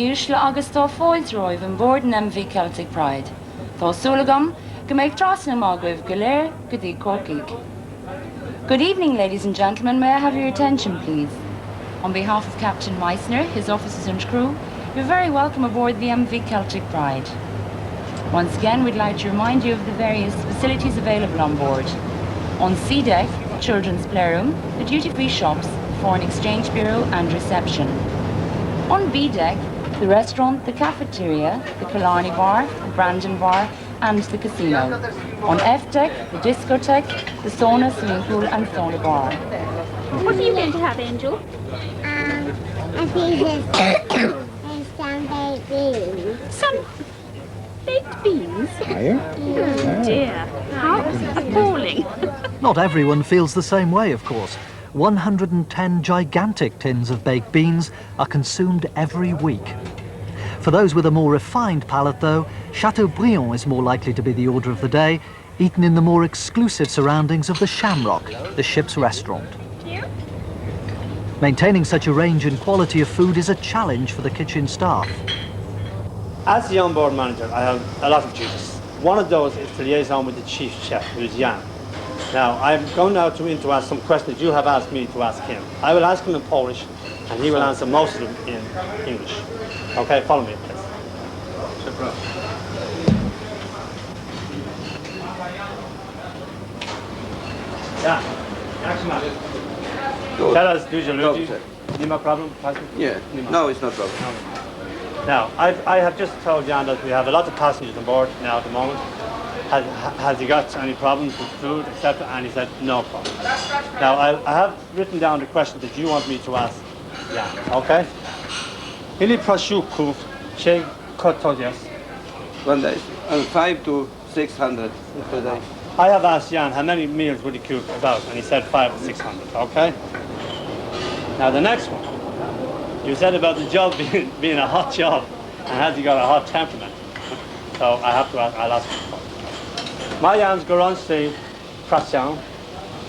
Ushla agus tá fóils roimh an board an MV Celtic Pride. Tá sulagam go méid trasna mágwibh go léir go dtí Corcaigh. Good evening, ladies and gentlemen. May I have your attention, please? On behalf of Captain Meissner, his officers and crew, you're very welcome aboard the MV Celtic Pride. Once again, we'd like to remind you of the various facilities available on board. On C deck, the children's playroom, the duty-free shops, foreign exchange bureau and reception. On B deck, the restaurant, the cafeteria, the Killarney bar, the Brandon bar and the casino. On F deck, the discotheque, the sauna, swimming pool and sauna bar. What are you going to have, Angel? I think it's some baked beans. Some baked beans? Are you? Oh dear, how appalling. Not everyone feels the same way, of course. 110 gigantic tins of baked beans are consumed every week. For those with a more refined palate, though, Chateaubriand is more likely to be the order of the day, eaten in the more exclusive surroundings of the Shamrock, the ship's restaurant. Maintaining such a range and quality of food is a challenge for the kitchen staff. As the on-board manager, I have a lot of duties. One of those is to liaison with the chief chef, who is Jan. Now, I'm going now to ask some questions you have asked me to ask him. I will ask him in Polish, and he will answer most of them in English. Okay, follow me, please. Yeah, tell us, do you no problem? Yeah, no, it's not problem. Now, I have just told Jan that we have a lot of passengers on board now at the moment. Has he got any problems with food, etc.? And he said, no problem. Now, I have written down the questions that you want me to ask Jan, okay? Ili prosiłków się gotować? One day, 500 to 600 per day. I have asked Jan how many meals would he cook about, and he said 500 or 600, okay? Now the next one, you said about the job being a hot job, and has he got a hot temperament? So I have to ask, I'll ask him. Ma Jan's gorący pracę,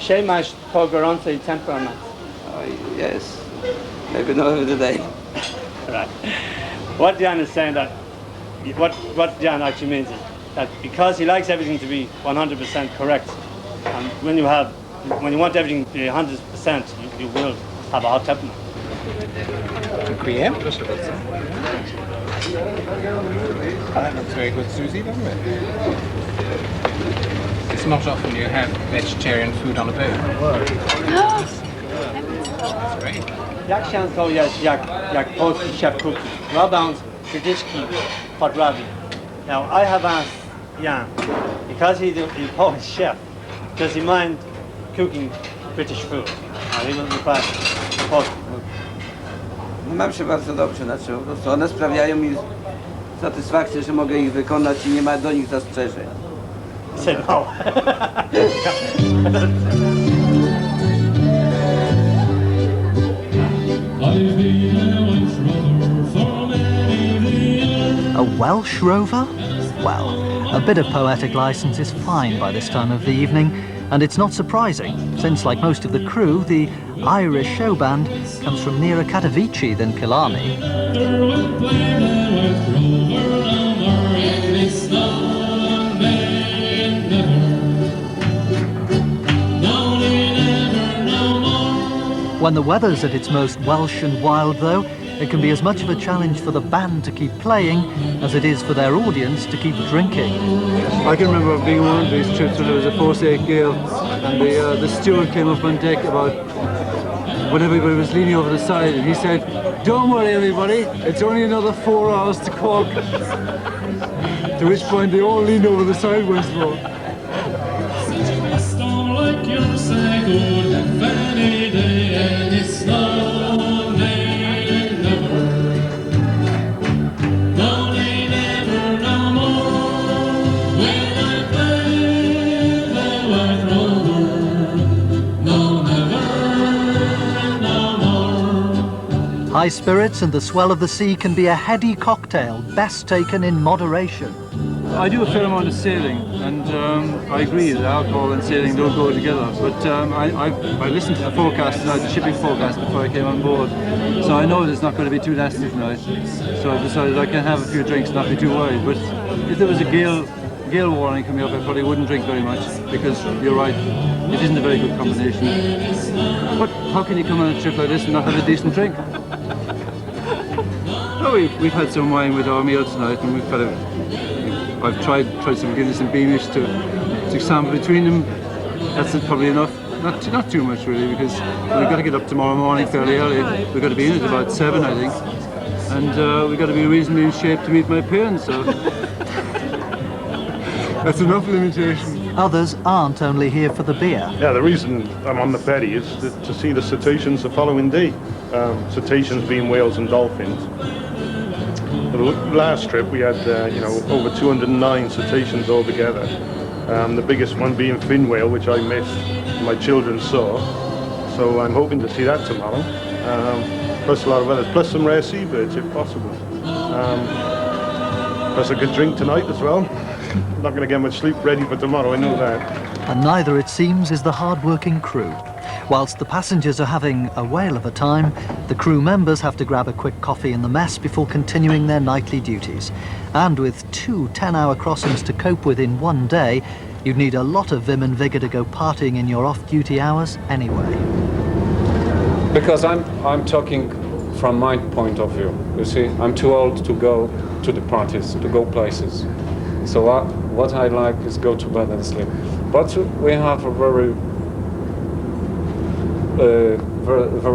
się masz po gorący temperament? Yes, maybe not every day. Right. What Jan is saying that, what Jan actually means is that because he likes everything to be 100% correct, and when you want everything to be 100%, you will have a hot temperament. Dziękuję. Proszę bardzo. That looks very good, Susie, doesn't it? It's not often you have vegetarian food on a boat. That's great. Jak się to jest, jak polski chef cooks? Robiąc krytyczki pod rabi. Now, I have asked Jan, because he's a Polish chef, does he mind cooking British food? Now, he will require Polish food. No, mam się bardzo dobrze, znaczy po prostu one sprawiają mi satysfakcję, że mogę ich wykonać i nie ma do nich zastrzeżeń. He said no. A Welsh rover? Well, a bit of poetic license is fine by this time of the evening, and it's not surprising, since like most of the crew, the Irish show band comes from nearer Katowice than Killarney. When the weather's at its most Welsh and wild, though, it can be as much of a challenge for the band to keep playing as it is for their audience to keep drinking. I can remember being on one of these trips when there was a force-8 gale, and the steward came up on deck about when everybody was leaning over the side, and he said, "Don't worry, everybody, it's only another 4 hours to Cork." To which point they all leaned over the side once more. High spirits and the swell of the sea can be a heady cocktail, best taken in moderation. I do a fair amount of sailing, and I agree that alcohol and sailing don't go together. But I listened to the forecast tonight, the shipping forecast, before I came on board, so I know that it's not going to be too nasty tonight. So I decided I can have a few drinks, not be too worried. But if there was a gale warning coming up, I probably wouldn't drink very much, because you're right, it isn't a very good combination. But how can you come on a trip like this and not have a decent drink? Oh, we've had some wine with our meal tonight, and we've had I've tried some Guinness and Beamish to sample between them. That's probably enough. Not too much really, because we've got to get up tomorrow morning fairly early. We've got to be in at about 7, I think, and we've got to be reasonably in shape to meet my parents. So that's enough limitation. Others aren't only here for the beer. Yeah, the reason I'm on the ferry is to see the cetaceans the following day. Cetaceans being whales and dolphins. The last trip we had, over 209 cetaceans altogether. The biggest one being fin whale, which I missed, my children saw. So I'm hoping to see that tomorrow. Plus a lot of others, plus some rare seabirds if possible. Plus a good drink tonight as well. Not going to get much sleep ready for tomorrow, I know that. And neither, it seems, is the hard-working crew. Whilst the passengers are having a whale of a time, the crew members have to grab a quick coffee in the mess before continuing their nightly duties. And with 2 10-hour crossings to cope with in one day, you'd need a lot of vim and vigour to go partying in your off-duty hours anyway. Because I'm talking from my point of view. You see, I'm too old to go to the parties, to go places. So what I like is go to bed and sleep. But we have a very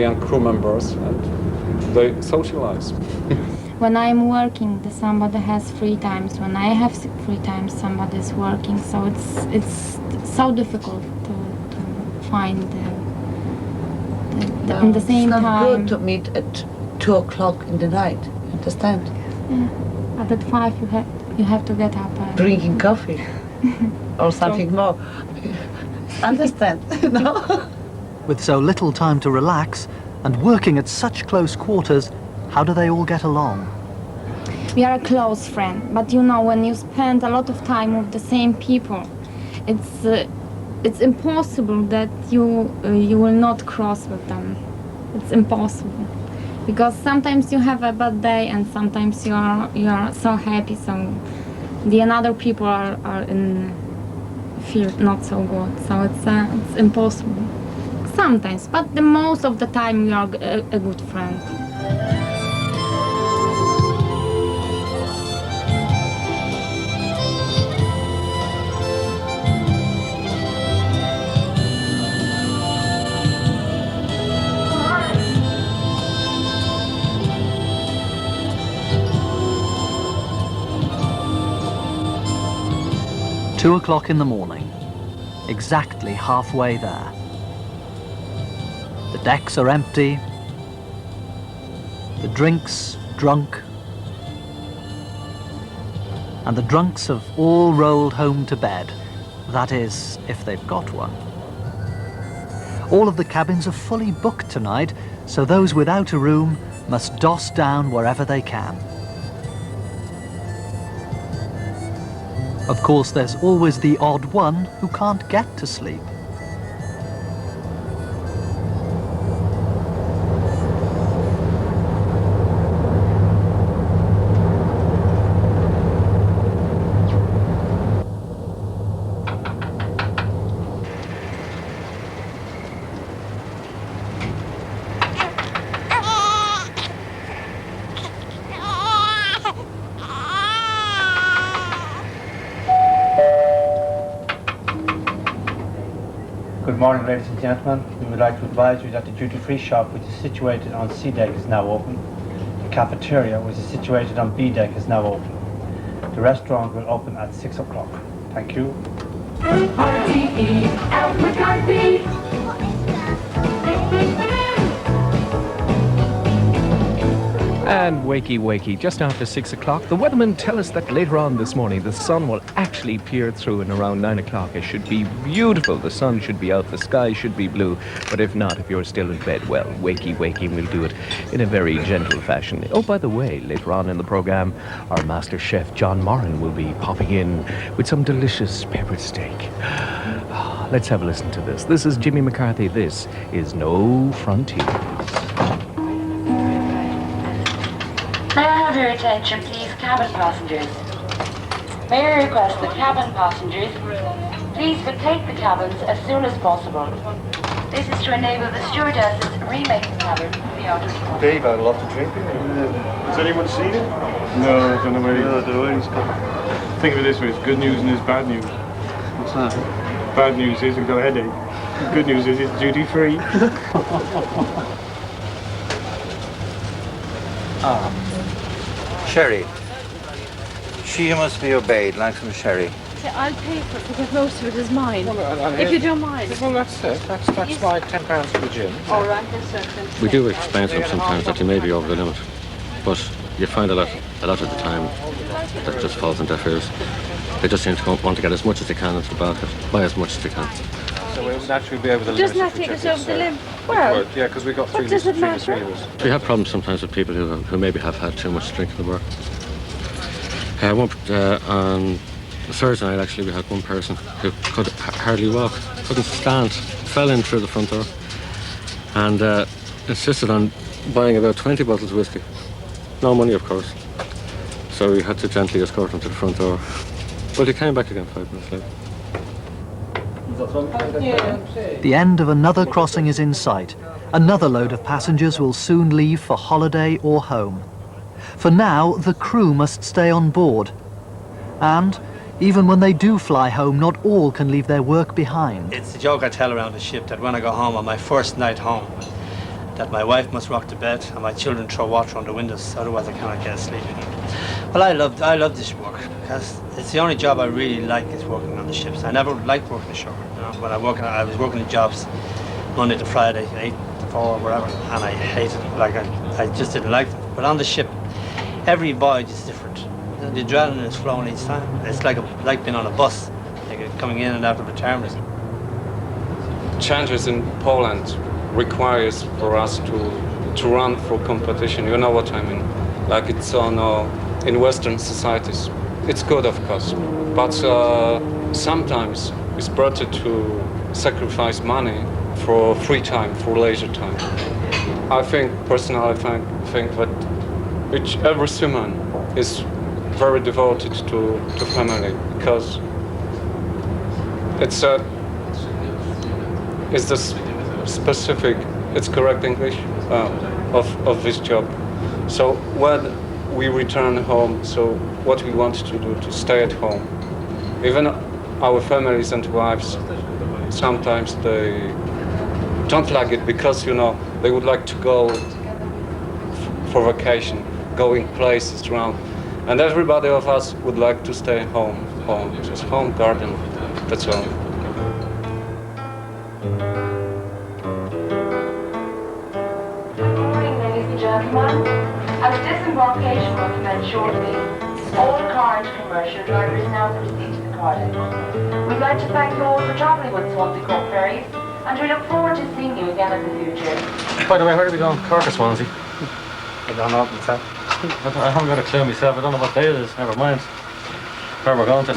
young crew members, and they socialize. When I'm working, somebody has free times. When I have free times, somebody is working. So it's so difficult to find in the same time. It's not good to meet at 2 o'clock in the night. Understand? Yeah. But at 5 you have to get up. Drinking coffee or something more. Understand? No? With so little time to relax and working at such close quarters, how do they all get along? We are a close friend, but you know, when you spend a lot of time with the same people, it's impossible that you will not cross with them. It's impossible, because sometimes you have a bad day, and sometimes you are so happy. So the other people feel not so good. So it's impossible. Sometimes, but the most of the time we are a good friend. Two 2 o'clock in the morning, exactly halfway there. The decks are empty, the drinks drunk, and the drunks have all rolled home to bed. That is, if they've got one. All of the cabins are fully booked tonight, so those without a room must doss down wherever they can. Of course, there's always the odd one who can't get to sleep. Good morning, ladies and gentlemen. We would like to advise you that the duty-free shop, which is situated on C deck, is now open. The cafeteria, which is situated on B deck, is now open. The restaurant will open at 6 o'clock. Thank you. And wakey, wakey, just after 6 o'clock, the weathermen tell us that later on this morning the sun will actually peer through, and around 9 o'clock it should be beautiful. The sun should be out, the sky should be blue. But if not, if you're still in bed, well, wakey, wakey, we'll do it in a very gentle fashion. Oh, by the way, later on in the program, our master chef John Moran will be popping in with some delicious peppered steak. Let's have a listen to this. This is Jimmy McCarthy. This is No Frontiers. May I have your attention, please, cabin passengers? May I request the cabin passengers please vacate the cabins as soon as possible. This is to enable the stewardesses remake the cabin for the out of the Dave had a lot to drink. Has anyone seen it? No, I don't know where he's gone. Think of it this way, it's good news and it's bad news. What's that? Bad news is he's got a headache. Good news is it's duty free. Sherry. She must be obeyed, like some sherry. I'll pay for it because most of it is mine. If you don't mind. Well, that's it. That's like £10 for the gin. All right, that's certain. We do explain to them sometimes that they may be over the limit, but you find a lot of the time that just falls on deaf ears. They just seem to want to get as much as they can into the basket, buy as much as they can. So we would actually be over the limit. Doesn't that take us over the limit? Well, yeah, because we've got what does it matter? We have problems sometimes with people who maybe have had too much drink in the bar. On Thursday night, actually, we had one person who could hardly walk, couldn't stand, fell in through the front door, and insisted on buying about 20 bottles of whiskey. No money, of course. So we had to gently escort him to the front door. But he came back again 5 minutes later. The end of another crossing is in sight. Another load of passengers will soon leave for holiday or home. For now, the crew must stay on board. And even when they do fly home, not all can leave their work behind. It's a joke I tell around the ship that when I go home on my first night home, that my wife must rock the bed and my children throw water on the windows, otherwise I cannot get asleep. Well, I love this work because it's the only job I really like is working on the ships. I never liked working ashore. You know, when I was working in jobs Monday to Friday, 8 to 4 or whatever, and I hated it. Like I just didn't like them. But on the ship, every voyage is different. The adrenaline is flowing each time. It's like being on a bus, like coming in and out of a terminus. Changes in Poland requires for us to run for competition. You know what I mean? Like it's on in Western societies. It's good, of course, but sometimes it's better to sacrifice money for free time, for leisure time. I think personally, I think that every seaman is very devoted to family because it's the specific, it's correct English, of this job. So when we return home, so what we want to do, to stay at home. Even our families and wives, sometimes they don't like it because, you know, they would like to go for vacation, going places around. And everybody of us would like to stay home, just home, garden, that's all. Good morning, ladies and gentlemen. As disembarkation will commence shortly, all car and commercial drivers now proceed to the car deck. We'd like to thank you all for travelling with Swansea Cork Ferries, and we look forward to seeing you again in the future. By the way, where are we going? Cork or Swansea? I don't know myself. I haven't got a clue myself. I don't know what day it is. Never mind. Where we're going to.